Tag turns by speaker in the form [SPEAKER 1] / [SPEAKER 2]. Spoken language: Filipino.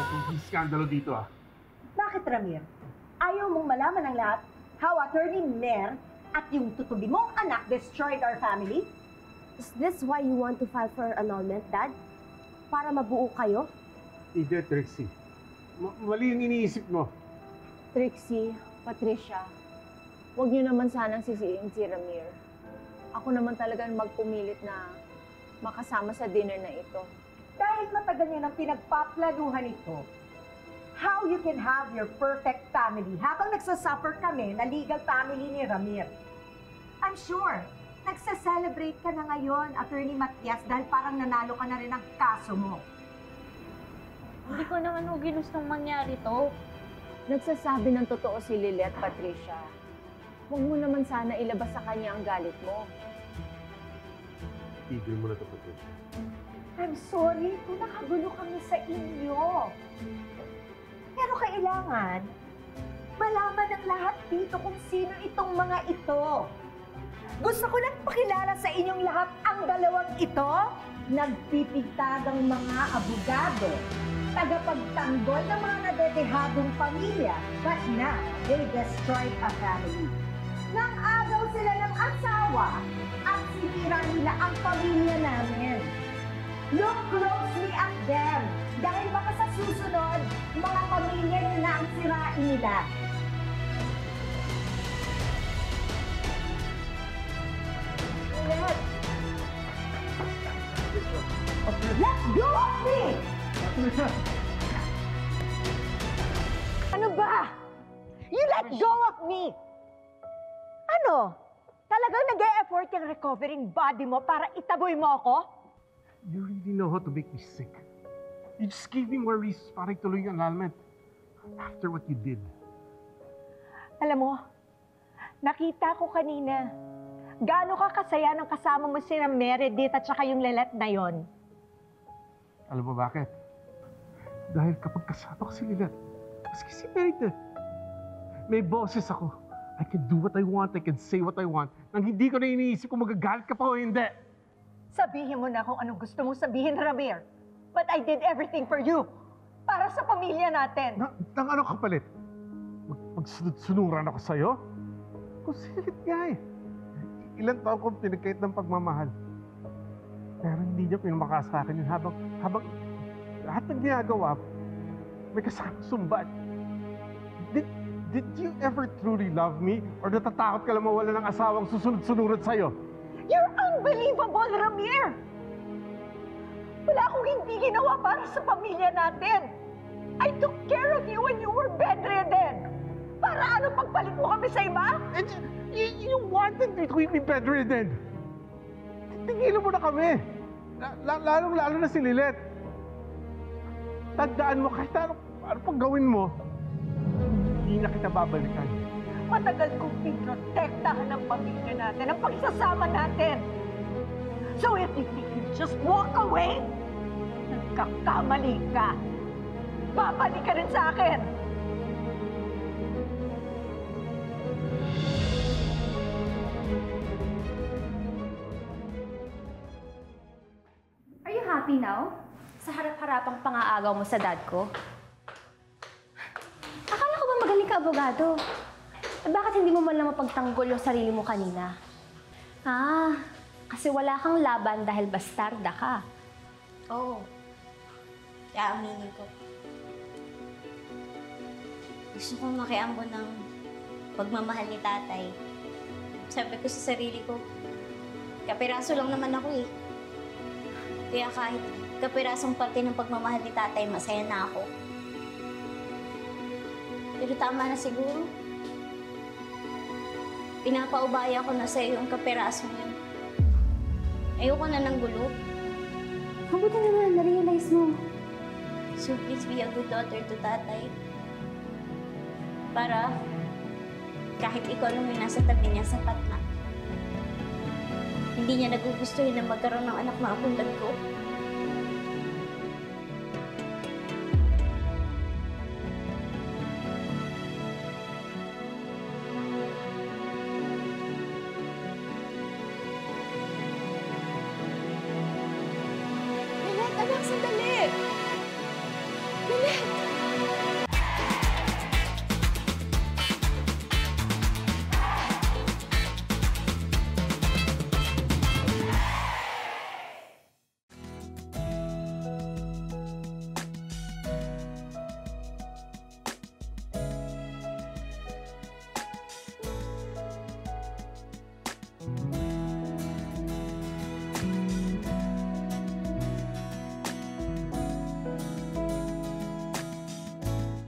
[SPEAKER 1] kung iskandalo dito
[SPEAKER 2] Bakit, Ramir? Ayaw mong malaman ang lahat how Attorney Mer at yung tutubi mong anak destroyed our family?
[SPEAKER 3] Is this why you want to file for annulment, Dad? Para mabuo kayo?
[SPEAKER 1] Hindi, Trixie. Mali yung iniisip mo.
[SPEAKER 4] Trixie, Patricia, huwag niyo naman sanang sisihin si Ramir. Ako naman talagang magpumilit na makasama sa dinner na ito.
[SPEAKER 2] Dahil matagal niya nang pinagpaplanuhan ito, how you can have your perfect family habang nagsasuffer kami na legal family ni Ramir. I'm sure, nagsa-celebrate ka na ngayon, Attorney Matias, dahil parang nanalo ka na rin ang kaso mo.
[SPEAKER 5] Hindi ko naman ginustong mangyari to.
[SPEAKER 4] Nagsasabi ng totoo si Lilet, Patricia. Huwag mo naman sana ilabas sa kanya ang galit mo.
[SPEAKER 1] Tigil mo na ito, Patricia.
[SPEAKER 2] I'm sorry kung nakagulo kami sa inyo. Pero kailangan, malaman ng lahat dito kung sino itong mga ito. Gusto ko lang pakilala sa inyong lahat ang dalawang ito. Nagpipigtagang mga abogado, tagapagtanggol ng mga nadedehadong pamilya, but now they destroyed a family. Nang agaw sila ng asawa at sinira nila ang pamilya namin. Look closely at them dahil baka sa susunod, mga pamilya nyo na ang sirain nila. Let go of me! Ano ba? You let go of me! Ano? Talagang nag-e-effort yung recovering body mo para itaboy mo ako?
[SPEAKER 1] You really know how to make me sick. You just gave me more reasons para ituloy yung annulment. After what you did.
[SPEAKER 2] Alam mo, nakita ko kanina, gaano ka kasaya nang kasama mo si Meredith at saka yung lelet na yon.
[SPEAKER 1] Alam mo bakit? Dahil kapag kasama ko si Lilet, maski si Meredith, may boses ako. I can do what I want, I can say what I want, nang hindi ko na iniisip kung magagalit ka pa o hindi.
[SPEAKER 2] Sabihin mo na kung anong gusto mong sabihin, Ramir. But I did everything for you. Para sa pamilya natin.
[SPEAKER 1] Nang ano kapalit? Magsunod-sunuran ako sa'yo? Kung silit nga eh. Ilan taon kong pinagkait ng pagmamahal. Pero hindi niya pinamaka sa akin yun habang lahat ng ginagawa, may kasama sumbat. Did you ever truly love me? Or natatakot ka lang mawala ng asawang susunod-sunuran sa'yo?
[SPEAKER 2] You're unbelievable, Ramir! Wala akong hindi ginawa para sa pamilya natin. I took care of you when you were bedridden. Para ano pagpalit mo kami sa iba?
[SPEAKER 1] You wanted me to be bedridden. Tigilan mo na kami. Lalong-lalo na si Lilet. Tandaan mo, kahit ano pang gawin mo, hindi na kita babalikan.
[SPEAKER 2] Matagal kong pinotektahan ng pamilya natin, ang pagsasama natin. So if you think you just walk away, nagkakamali ka. Babalik ka rin sa akin.
[SPEAKER 3] Are you happy now? Sa harap-harapang pangaagaw mo sa dad ko? Akala ko ba magaling ka abogado? Bakit hindi mo man lang mapagtanggol yung sarili mo kanina? Kasi wala kang laban dahil bastarda ka.
[SPEAKER 5] Oo. Kaya aminin ko. Gusto kong makiambon ng pagmamahal ni tatay. Sabi ko sa sarili ko, kapiraso lang naman ako eh. Kaya kahit kapirasong parte ng pagmamahal ni tatay, masaya na ako. Pero tama na siguro. Pinapaubaya ko na sa'yo yung kapirasong yun. Ayoko na ng gulo.
[SPEAKER 3] Mabuti naman, na-realize mo.
[SPEAKER 5] So please be a good daughter to tatay. Para kahit ikaw nung may nasa tabi niya, sapat na. Hindi niya nagugustuhin na magkaroon ng anak na katulad ko.